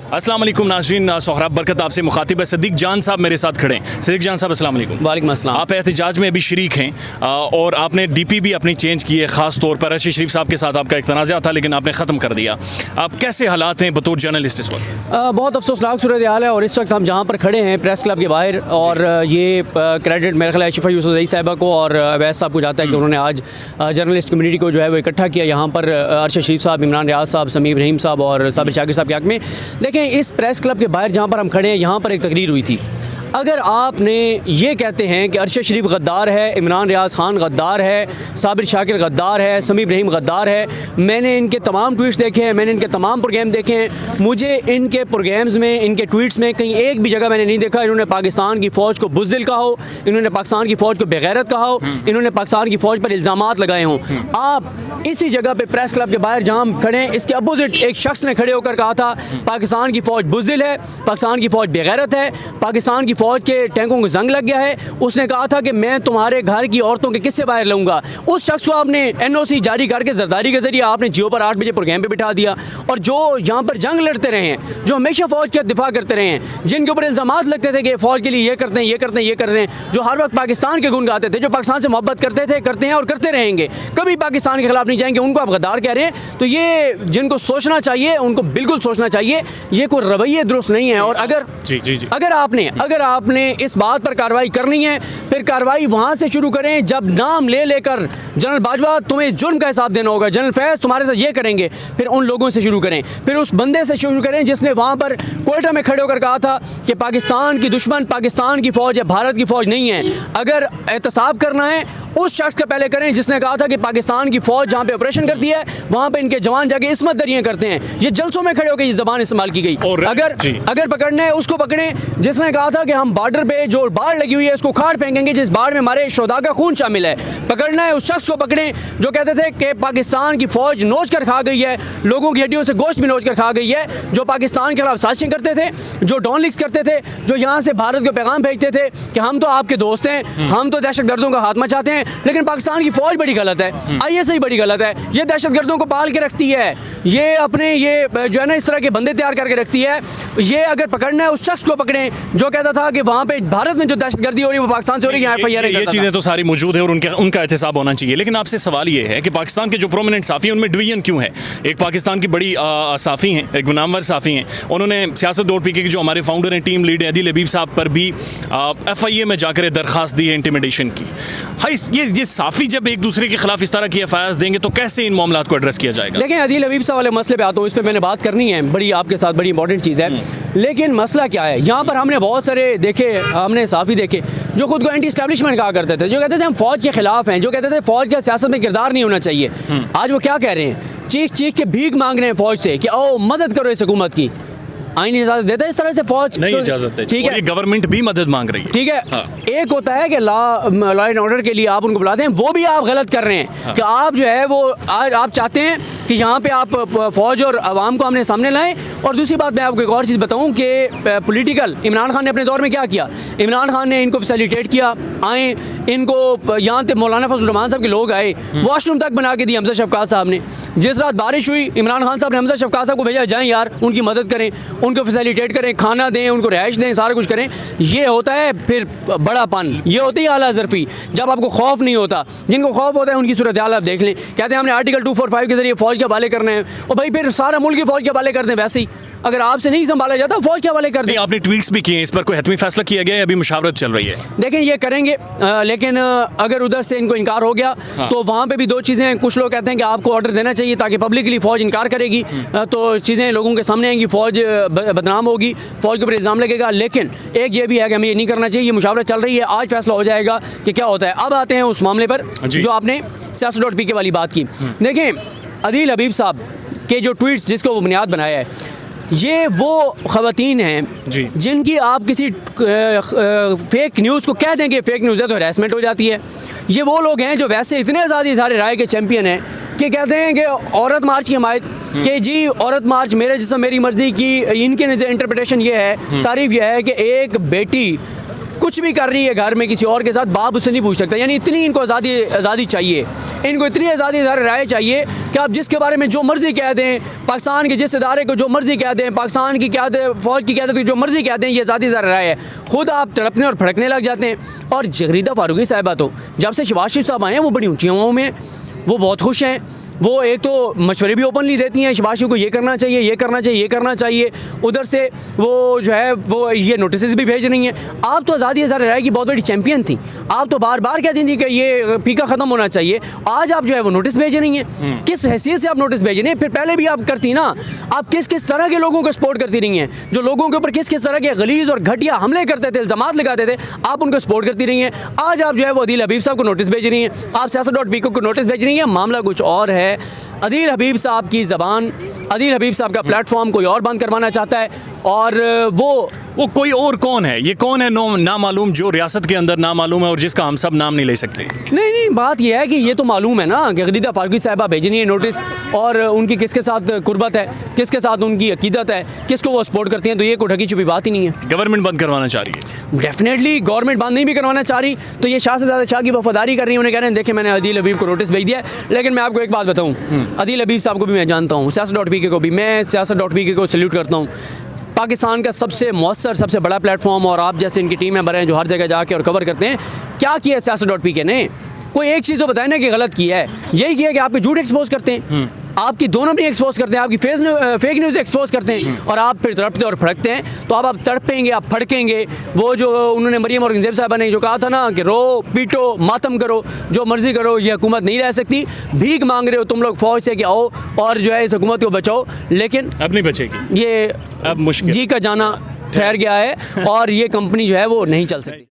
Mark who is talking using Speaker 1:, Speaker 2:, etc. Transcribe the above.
Speaker 1: अस्सलाम वालेकुम नाज़रीन, सोहराब बरकत आपसे मुखातिब है। सदीक जान साहब मेरे साथ खड़े हैं। सदीक जान साहब अस्सलाम वालेकुम।
Speaker 2: वालेकुम अस्सलाम।
Speaker 1: आप एहतजाज में अभी शरीक हैं और आपने डीपी भी अपनी चेंज की है। ख़ास तौर पर अर्शी शरीफ साहब के साथ आपका एक तनाज़ा था, लेकिन आपने ख़त्म कर दिया। आप कैसे हालात हैं बतौर जर्नलिस्ट इस वक्त?
Speaker 2: बहुत अफसोसनाक सूरत हाल है और इस वक्त हम जहाँ पर खड़े हैं प्रेस क्लब के बाहर, और ये क्रेडिट मेरे ख्याल शिफा यूसुफ़ज़ई साहिबा को और अवैस साहब को जाता है कि उन्होंने आज जर्नलिस्ट कम्युनिटी को जो है वो इकट्ठा किया यहाँ पर। अर्शी शरीफ साहब, इमरान रियाज साहब, समीम रहीम साहब और साबिर शाकिर साहब के हक़ में। देखें, इस प्रेस क्लब के बाहर जहाँ पर हम खड़े हैं यहाँ पर एक तकरीर हुई थी। अगर आपने ये कहते हैं कि अरशद शरीफ गद्दार है, इमरान रियाज खान गद्दार है, साबिर शाकिर गद्दार है, समीम रहीम गद्दार है, मैंने इनके तमाम ट्वीट्स देखे हैं, मैंने इनके तमाम प्रोग्राम देखे हैं, मुझे इनके प्रोग्राम्स में, इनके ट्वीट्स में कहीं एक भी जगह मैंने नहीं देखा इन्होंने पाकिस्तान की फ़ौज को बुज़दिल कहा हो, इन्होंने पाकिस्तान की फ़ौज को बेगैरत कहा हो, इन्होंने पाकिस्तान की फ़ौज पर इल्ज़ामात लगाए हों। आप इसी जगह पर प्रेस क्लब के बाहर जहाँ हम खड़े हैं, इसके अपोजिट एक शख्स ने खड़े होकर कहा था पाकिस्तान की फ़ौज बुज़दिल है, पाकिस्तान की फ़ौज बेगैरत है, पाकिस्तान की फ़ौज के टैंकों को जंग लग गया है। उसने कहा था कि मैं तुम्हारे घर की औरतों के किस्से बाहर लाऊंगा। उस शख्स को आपने NOC जारी करके जरदारी के जरिए आपने जियो पर 8 बजे प्रोग्राम पे बिठा दिया। और जो यहाँ पर जंग लड़ते रहे हैं, जो हमेशा फ़ौज का दिफा करते रहे हैं, जिनके ऊपर इल्ज़ामात लगते थे कि फ़ौज के लिए ये करते हैं, ये करते हैं, ये करते हैं, जो हर वक्त पाकिस्तान के गुण गाते थे, जो पाकिस्तान से मोहब्बत करते थे, करते हैं और करते रहेंगे, कभी पाकिस्तान के खिलाफ नहीं जाएंगे, उनको आप गद्दार कह रहे हैं। तो ये जिनको सोचना चाहिए उनको बिल्कुल सोचना चाहिए, ये कोई रवैये दुरुस्त नहीं है। और अगर आपने इस बात पर कार्रवाई करनी है, फिर कार्रवाई वहाँ से शुरू करें जब नाम ले लेकर जनरल बाजवा तुम्हें इस जुर्म का हिसाब देना होगा, जनरल फैज़ तुम्हारे साथ ये करेंगे, फिर उन लोगों से शुरू करें, फिर उस बंदे से शुरू करें जिसने वहाँ पर क्वेटा में खड़े होकर कहा था कि पाकिस्तान की दुश्मन पाकिस्तान की फ़ौज है, भारत की फ़ौज नहीं है। अगर एहतसाब करना है उस शख्स का पहले करें जिसने कहा था कि पाकिस्तान की फ़ौज जहाँ पे ऑपरेशन करती है वहाँ पे इनके जवान जाके इसमत दरियाँ करते हैं। ये जलसों में खड़े होकर ये ज़बान इस्तेमाल की गई। अगर पकड़ना है उसको पकड़ें जिसने कहा था कि हम बॉर्डर पे जो बाढ़ लगी हुई है इसको उखाड़ फेंकेंगे, जिस बाढ़ में हमारे शोधा का खून शामिल है। पकड़ना है उस शख्स को पकड़ें जो कहते थे कि पाकिस्तान की फ़ौज नोच कर खा गई है, लोगों की हड्डियों से गोश्त भी नोच कर खा गई है, जो पाकिस्तान के खिलाफ साजिशें करते थे, जो डॉन लीक्स करते थे, जो यहाँ से भारत को पैगाम भेजते थे कि हम तो आपके दोस्त हैं, हम तो दहशतगर्दों का हाथमा चाहते हैं। लेकिन पाकिस्तान की फ़ौज बड़ी गलत है, ISI बड़ी गलत है, ये दहशतगर्दों को पाल के रखती है, ये अपने ये जो है ना इस तरह के बंदे तैयार करके रखती है। ये अगर पकड़ना है उस शख्स को पकड़ें जो कहता था कि वहाँ पे भारत में जो दहशतगर्दी हो रही है वो पाकिस्तान से हो रही है।
Speaker 1: ये चीज़ें तो सारी मौजूद है और उनका एहतसाब होना चाहिए। लेकिन आपसे सवाल ये है कि पाकिस्तान के जो प्रोमिनेंट साफ़ी हैं उनमें डिवीजन क्यों है? एक पाकिस्तान की बड़ी साफ़ी हैं, एक मुनावर साफ़ी हैं, उन्होंने सियासत दौड़ पी के जो हमारे फाउंडर हैं, टीम लीडर अदील हबीब साहब पर भी FIA में जाकर दरख्वास्त दी है इंटिमिडेशन की। हाँ, ये साफ़ी जब एक दूसरे के खिलाफ इस तरह की FIRs देंगे तो कैसे इन मामलों को एड्रेस किया जाएगा?
Speaker 2: लेकिन अदील हबीब साहब वाले मसले पे आता हूँ, इस पर मैंने बात करनी है, बड़ी आपके साथ बड़ी इंपॉर्टेंट चीज़ है। लेकिन मसला क्या है, यहाँ पर हमने बहुत सारे देखे, हमने साफ़ी देखे जो खुद को एंटी एस्टैब्लिशमेंट कहा करते थे, जो कहते थे हम फ़ौज के खिलाफ हैं, जो कहते थे फ़ौज का सियासत में किरदार नहीं होना चाहिए। आज वो क्या कह रहे हैं? चीख चीख के भीख मांग रहे हैं फ़ौज से कि आओ मदद करो इस हुकूमत की। आईन इजाज़त देता है इस तरह से फ़ौज
Speaker 1: नहीं इजाज़त है,
Speaker 2: ठीक है,
Speaker 1: गवर्नमेंट भी मदद मांग रही है,
Speaker 2: ठीक है।
Speaker 1: हाँ।
Speaker 2: एक होता है कि लॉ एंड ऑर्डर के लिए आप उनको बुलाते हैं, वो भी आप गलत कर रहे हैं। हाँ। कि आप जो है वो आज आप चाहते हैं कि यहाँ पे आप फ़ौज और आवाम को हमने सामने लाएं। और दूसरी बात मैं आपको एक और चीज़ बताऊँ कि पॉलिटिकल इमरान खान ने अपने दौर में क्या किया, इमरान खान ने इनको फैसिलिटेट किया, आए इनको यहाँ तक मौलाना फजल रहमान साहब के लोग आए, वॉशरूम तक बना के दी हमजा शफकात साहब ने। जिस रात बारिश हुई इमरान खान साहब ने हमजा शफकात साहब को भेजा, जाएँ यार उनकी मदद करें, उनको फैसिलिटेट करें, खाना दें, उनको रिहाइश दें, सारा कुछ करें। ये होता है फिर बड़ापन, ये होती है आला ज़रफ़ी, जब आपको खौफ नहीं होता। जिनको खौफ होता है उनकी सूरत हाल आप देख लें, कहते हैं हमने आर्टिकल 245 के जरिए फ़ौज के हवाले करना है, और भाई फिर सारा मुल्क की फ़ौज के हवाले कर दें। वैसे ही अगर आपसे नहीं संभाला जाता फ़ौज के हवाले कर दें।
Speaker 1: आपने ट्वीट्स भी किए, इस पर कोई हतमी फैसला किया गया है? अभी मुशावरत चल रही है।
Speaker 2: देखें ये करेंगे, लेकिन अगर उधर से इनको इनकार हो गया तो वहाँ पे भी दो चीज़ें हैं। कुछ लोग कहते हैं कि आपको ऑर्डर देना चाहिए ताकि पब्लिकली फ़ौज इनकार करेगी तो चीज़ें लोगों के सामने आएंगी, फ़ौज बदनाम होगी, फ़ौज के ऊपर इल्ज़ाम लगेगा। लेकिन एक ये भी है कि हमें ये नहीं करना चाहिए। ये मुशावरत चल रही है, आज फैसला हो जाएगा कि क्या होता है। अब आते हैं उस मामले पर जो आपने siyaset.pk वाली बात की। देखें, अदील हबीब साहब के जो ट्वीट्स जिसको वो बुनियाद बनाया है, ये वो ख़वातीन हैं जिनकी आप किसी फेक न्यूज़ को कह दें कि फेक न्यूज़ है तो हैरेसमेंट हो जाती है। ये वो लोग हैं जो वैसे इतने ज़्यादा इज़हार राय के चैम्पियन हैं कि कहते हैं कि औरत मार्च की हिमायत, कि जी औरत मार्च मेरे जिस्म मेरी मर्ज़ी की। इनके इंटरप्रिटेशन ये है, तारीफ़ यह है कि एक बेटी कुछ भी कर रही है घर में किसी और के साथ, बाप उससे नहीं पूछ सकता। यानी इतनी इनको आज़ादी चाहिए, इनको इतनी आज़ादी राय चाहिए कि आप जिसके बारे में जो मर्ज़ी कह दें, पाकिस्तान के जिस इदारे को जो मर्ज़ी कह दें, पाकिस्तान की क़यादत, फ़ौज की क़यादत को जो मर्ज़ी कह दें, ये आज़ादी राय है। खुद आप तड़पने और फड़कने लग जाते हैं। और जगरीदा फारूकी साहिबा तो जब से शहबाज शरीफ साहब आए हैं वो बड़ी ऊँची हवाओं में, वो बहुत खुश हैं। वो एक तो मशवरे भी ओपनली देती हैं, शहबाज शरीफ को ये करना चाहिए, ये करना चाहिए, ये करना चाहिए। उधर से वो जो है वो ये नोटिस भी भेज रही हैं। आप तो आज़ादी राय की बहुत बड़ी चैंपियन थी, आप तो बार बार कहती थी कि ये पीका ख़त्म होना चाहिए। आज आप जो है वो नोटिस भेज रही हैं। किस हैसियत से आप नोटिस भेज रही हैं? फिर पहले भी आप करती ना, आप किस किस तरह के लोगों को सपोर्ट करती रही हैं, जो लोगों के ऊपर किस किस तरह के गलीज़ और घटिया हमले करते थे, इल्ज़ामात लगाते थे, आप उनको सपोर्ट करती रही हैं। आज आप जो है वो अदील हबीब साहब को नोटिस भेज रही हैं, आप siyaset.pk को नोटिस भेज रही हैं। मामला कुछ और है। अदील हबीब साहब की ज़बान, अदील हबीब साहब का प्लेटफॉर्म कोई और बंद करवाना चाहता है, और वो
Speaker 1: कोई और कौन है? ये कौन है नामालूम, जो रियासत के अंदर नामालूम है और जिसका हम सब नाम नहीं ले सकते?
Speaker 2: नहीं, बात यह है कि ये तो मालूम है ना कि जगरीदा फारूकी साहिबा भेजनी है नोटिस, और उनकी किसके साथ कुर्बत है, किसके साथ उनकी अकीदत है, किसको वो सपोर्ट करती हैं। तो ये कोई ढकी छुपी बात ही नहीं है।
Speaker 1: गवर्नमेंट बंद करवाना चाह रही है?
Speaker 2: डेफिनेटली गवर्नमेंट बंद नहीं भी करवाना चाह रही, तो ये शाह से ज़्यादा शाह की वफादारी कर रही है। उन्हें कह रहे हैं देखें मैंने अदील हबीब को नोटिस भेज दिया है। लेकिन मैं आपको एक बात बताऊँ, अदील हबीब साहब को भी मैं जानता हूँ, siyaset.pk को भी, मैं siyaset.pk को सल्यूट करता हूँ। पाकिस्तान का सबसे मौसर, सबसे बड़ा प्लेटफॉर्म, और आप जैसे इनकी टीम मेंबर हैं जो हर जगह जाके और कवर करते हैं। क्या किया है siyaset.pk ने? कोई एक चीज़ तो बताए ना कि गलत किया है। यही किया कि आपके झूठ एक्सपोज करते हैं, आपकी दोनों भी एक्सपोज करते हैं, आपकी फेक न्यूज़ एक्सपोज करते हैं, और आप फिर तड़पते और फड़कते हैं। तो अब आप तड़पेंगे, आप फड़केंगे। वो जो उन्होंने मरियम औरंगज़ेब साहबा ने जो कहा था ना कि रो पीटो मातम करो, जो मर्ज़ी करो, ये हुकूमत नहीं रह सकती। भीख मांग रहे हो तुम लोग फ़ौज से कि आओ और जो है इस हुकूमत को बचाओ, लेकिन
Speaker 1: अब नहीं बचेगी।
Speaker 2: ये
Speaker 1: अब मुश्किल,
Speaker 2: जी का जाना ठहर गया है, और ये कंपनी जो है वो नहीं चल सकती।